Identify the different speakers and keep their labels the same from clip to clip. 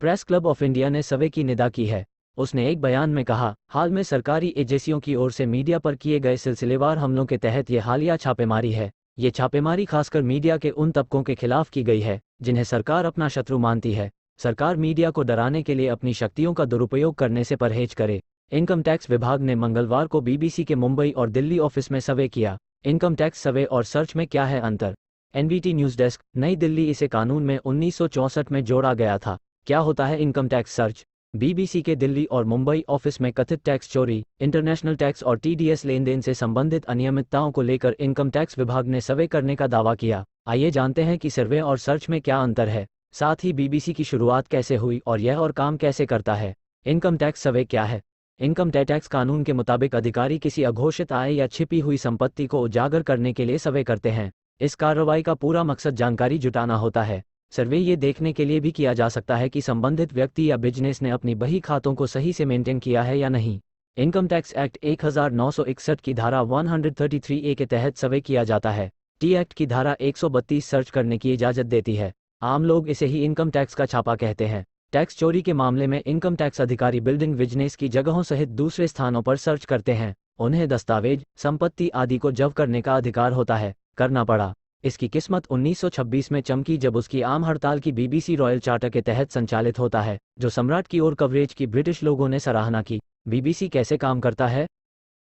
Speaker 1: Press club of India ने सर्वे की निंदा की है। उसने एक बयान में कहा, हाल में सरकारी एजेंसियों की ओर से मीडिया पर किए गए सिलसिलेवार हमलों के तहत ये हालिया छापेमारी है। ये छापेमारी खासकर मीडिया के उन तबकों के खिलाफ की गई है जिन्हें सरकार अपना शत्रु मानती है। सरकार मीडिया को डराने के लिए अपनी शक्तियों का दुरुपयोग करने से परहेज करे। इनकम टैक्स विभाग ने मंगलवार को बीबीसी के मुंबई और दिल्ली ऑफिस में सर्वे किया। इनकम टैक्स सर्वे और सर्च में क्या है अंतर? एनबीटी न्यूज़ डेस्क, नई दिल्ली। इसे कानून में 1964 में जोड़ा गया था। क्या होता है इनकम टैक्स सर्च? बीबीसी के दिल्ली और मुंबई ऑफिस में कथित टैक्स चोरी, इंटरनेशनल टैक्स और टीडीएस लेन देन से संबंधित अनियमितताओं को लेकर इनकम टैक्स विभाग ने सर्वे करने का दावा किया। आइए जानते हैं कि सर्वे और सर्च में क्या अंतर है, साथ ही बीबीसी की शुरुआत कैसे हुई और यह और काम कैसे करता है। इनकम टैक्स सर्वे क्या है? इनकम टैक्स कानून के मुताबिक अधिकारी किसी अघोषित आय या छिपी हुई संपत्ति को उजागर करने के लिए सर्वे करते हैं। इस कार्रवाई का पूरा मकसद जानकारी जुटाना होता है। सर्वे ये देखने के लिए भी किया जा सकता है कि संबंधित व्यक्ति या बिजनेस ने अपनी बही खातों को सही से मेंटेन किया है या नहीं। इनकम टैक्स एक्ट 1961 की धारा 133A के तहत सर्वे किया जाता है। टी एक्ट की धारा 132 सर्च करने की इजाज़त देती है। आम लोग इसे ही इनकम टैक्स का छापा कहते हैं। टैक्स चोरी के मामले में इनकम टैक्स अधिकारी बिल्डिंग बिजनेस की जगहों सहित दूसरे स्थानों पर सर्च करते हैं। उन्हें दस्तावेज, संपत्ति आदि को जब्त करने का अधिकार होता है। करना पड़ा। इसकी किस्मत 1926 में चमकी जब उसकी आम हड़ताल की बीबीसी रॉयल चार्टर के तहत संचालित होता है, जो सम्राट की ओर कवरेज की ब्रिटिश लोगों ने सराहना की। बीबीसी कैसे काम करता है?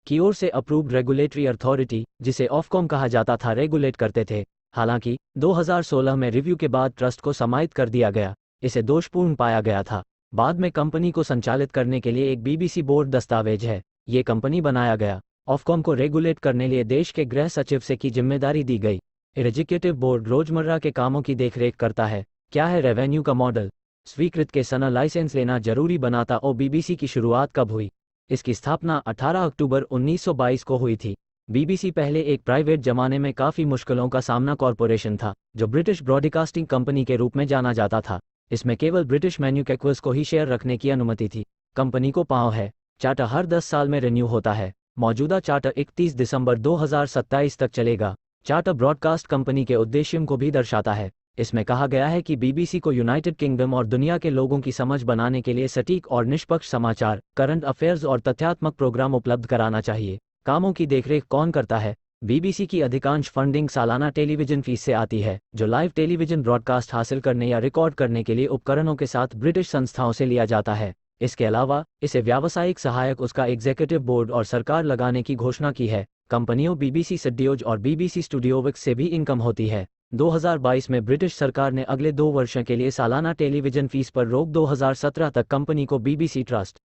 Speaker 1: की ओर से अप्रूव्ड रेगुलेटरी अथॉरिटी, जिसे ऑफकॉम कहा जाता था, रेगुलेट करते थे। हालांकि 2016 में रिव्यू के बाद ट्रस्ट को समाहित कर दिया गया। इसे दोषपूर्ण पाया गया था। बाद में कंपनी को संचालित करने के लिए एक बीबीसी बोर्ड दस्तावेज है। ये कंपनी बनाया गया। ऑफकॉम को रेगुलेट करने लिए देश के गृह सचिव से की जिम्मेदारी दी गई। एग्जीक्यूटिव बोर्ड रोजमर्रा के कामों की देखरेख करता है। क्या है रेवेन्यू का मॉडल? स्वीकृत के सना लाइसेंस लेना जरूरी बनाता। बीबीसी की शुरुआत कब हुई? इसकी स्थापना 18 अक्टूबर 1922 को हुई थी। बीबीसी पहले एक प्राइवेट जमाने में काफ़ी मुश्किलों का सामना कॉरपोरेशन था, जो ब्रिटिश ब्रॉडकास्टिंग कंपनी के रूप में जाना जाता था। इसमें केवल ब्रिटिश मैन्युफैक्चरर्स को ही शेयर रखने की अनुमति थी। कंपनी को पाँव है। चार्टर हर 10 साल में रिन्यू होता है। मौजूदा चार्टर 31 दिसंबर 2027 तक चलेगा। चार्टर ब्रॉडकास्ट कंपनी के उद्देश्यों को भी दर्शाता है। इसमें कहा गया है कि बीबीसी को यूनाइटेड किंगडम और दुनिया के लोगों की समझ बनाने के लिए सटीक और निष्पक्ष समाचार, करंट अफेयर्स और तथ्यात्मक प्रोग्राम उपलब्ध कराना चाहिए। कामों की देखरेख कौन करता है? बीबीसी की अधिकांश फंडिंग सालाना टेलीविजन फीस से आती है, जो लाइव टेलीविजन ब्रॉडकास्ट हासिल करने या रिकॉर्ड करने के लिए उपकरणों के साथ ब्रिटिश संस्थाओं से लिया जाता है। इसके अलावा इसे व्यावसायिक सहायक, उसका एग्जीक्यूटिव बोर्ड और सरकार लगाने की घोषणा की है। कंपनियों बीबीसी स्टूडियोज और बीबीसी स्टूडियो विक्स से भी इनकम होती है। 2022 में ब्रिटिश सरकार ने अगले 2 वर्षों के लिए सालाना टेलीविजन फीस पर रोक। 2017 तक कंपनी को बीबीसी ट्रस्ट